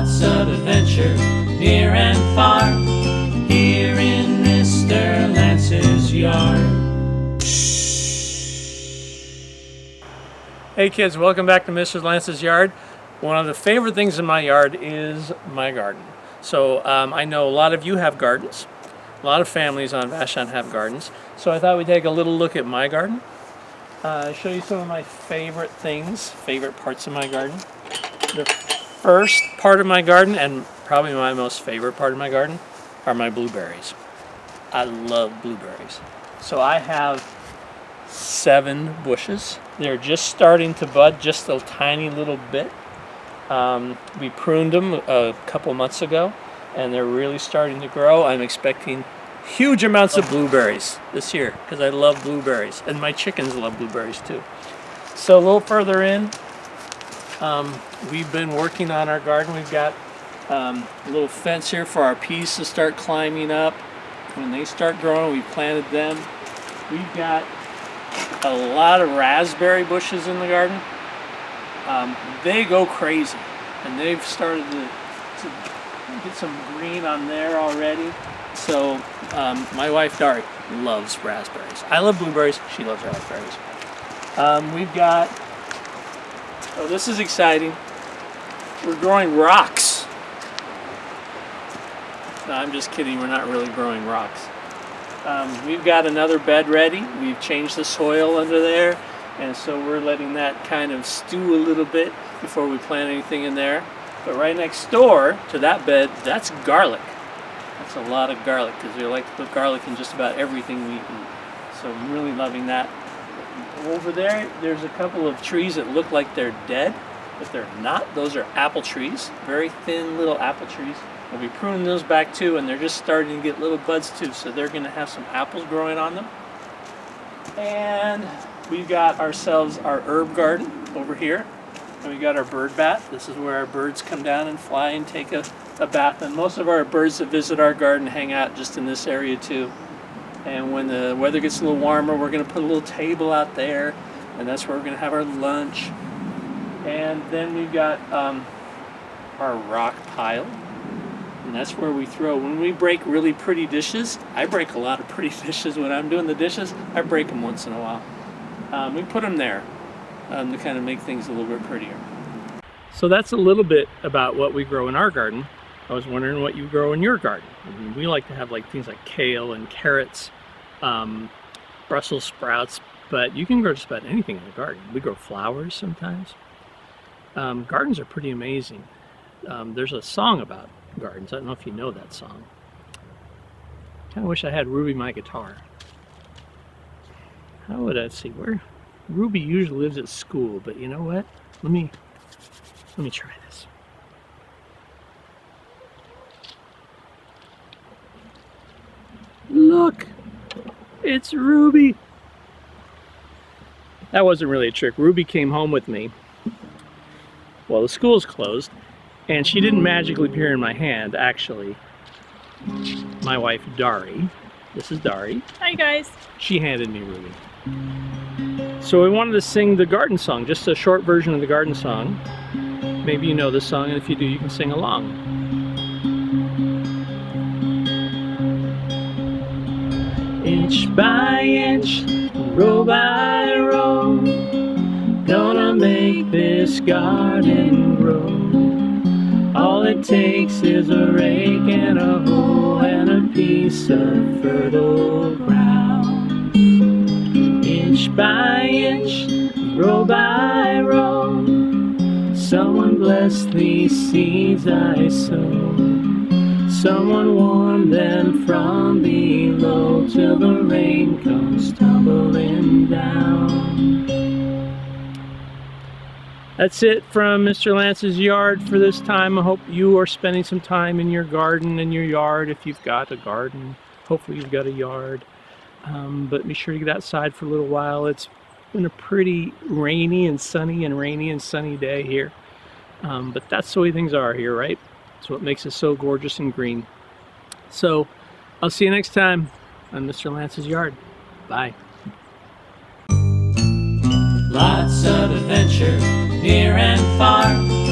Lots of adventure, near and far, here in Mr. Lance's yard. Hey kids, welcome back to Mr. Lance's yard. One of the favorite things in my yard is my garden. So I know a lot of you have gardens. A lot of families on Vashon have gardens. So I thought we'd take a little look at my garden. Show you some of my favorite things, favorite parts of my garden. The first part of my garden, and probably my most favorite part of my garden, are my blueberries. I love blueberries. So I have 7 bushes. They're just starting to bud, just a tiny little bit. We pruned them a couple months ago, and they're really starting to grow. I'm expecting huge amounts of blueberries this year because I love blueberries, and my chickens love blueberries too. So a little further in, we've been working on our garden. We've got a little fence here for our peas to start climbing up. When they start growing, we've planted them. We've got a lot of raspberry bushes in the garden. They go crazy, and they've started to get some green on there already. So my wife Dari loves raspberries. I love blueberries. She loves raspberries. We've got, oh, this is exciting. We're growing rocks. No, I'm just kidding. We're not really growing rocks. We've got another bed ready. We've changed the soil under there, and so we're letting that kind of stew a little bit before we plant anything in there. But right next door to that bed, that's garlic. That's a lot of garlic because we like to put garlic in just about everything we eat. So I'm really loving that. Over there, there's a couple of trees that look like they're dead, but they're not. Those are apple trees, very thin little apple trees. We'll be pruning those back too, and they're just starting to get little buds too, so they're going to have some apples growing on them. And we've got ourselves our herb garden over here, and we got our bird bath. This is where our birds come down and fly and take a bath, and most of our birds that visit our garden hang out just in this area too. And when the weather gets a little warmer, we're going to put a little table out there, and that's where we're going to have our lunch. And then we've got our rock pile. And that's where we throw. When we break really pretty dishes, I break a lot of pretty dishes. When I'm doing the dishes, I break them once in a while. We put them there to kind of make things a little bit prettier. So that's a little bit about what we grow in our garden. I was wondering what you grow in your garden. I mean, we like to have like things like kale and carrots, Brussels sprouts, but you can grow just about anything in the garden. We grow flowers sometimes. Gardens are pretty amazing. There's a song about gardens. I don't know if you know that song. Kind of wish I had Ruby my guitar. How would I see where Ruby usually lives at school, but you know what? Let me try this. Look, it's Ruby. That wasn't really a trick. Ruby came home with me. Well, the school's closed. And she didn't magically appear in my hand, actually. My wife, Dari. This is Dari. Hi, guys. She handed me Ruby. So we wanted to sing the garden song, just a short version of the garden song. Maybe you know this song, and if you do, you can sing along. Inch by inch, row by row, gonna make this garden grow. All it takes is a rake and a hoe and a piece of fertile ground. Inch by inch, row by row, someone bless these seeds I sow. Someone warm them from below till the rain comes tumbling down. That's it from Mr. Lance's yard for this time. I hope you are spending some time in your garden, in your yard, if you've got a garden. Hopefully you've got a yard. But be sure to get outside for a little while. It's been a pretty rainy and sunny day here. But that's the way things are here, right? It's what makes it so gorgeous and green. So I'll see you next time on Mr. Lance's yard. Bye. Lots of adventure, near and far.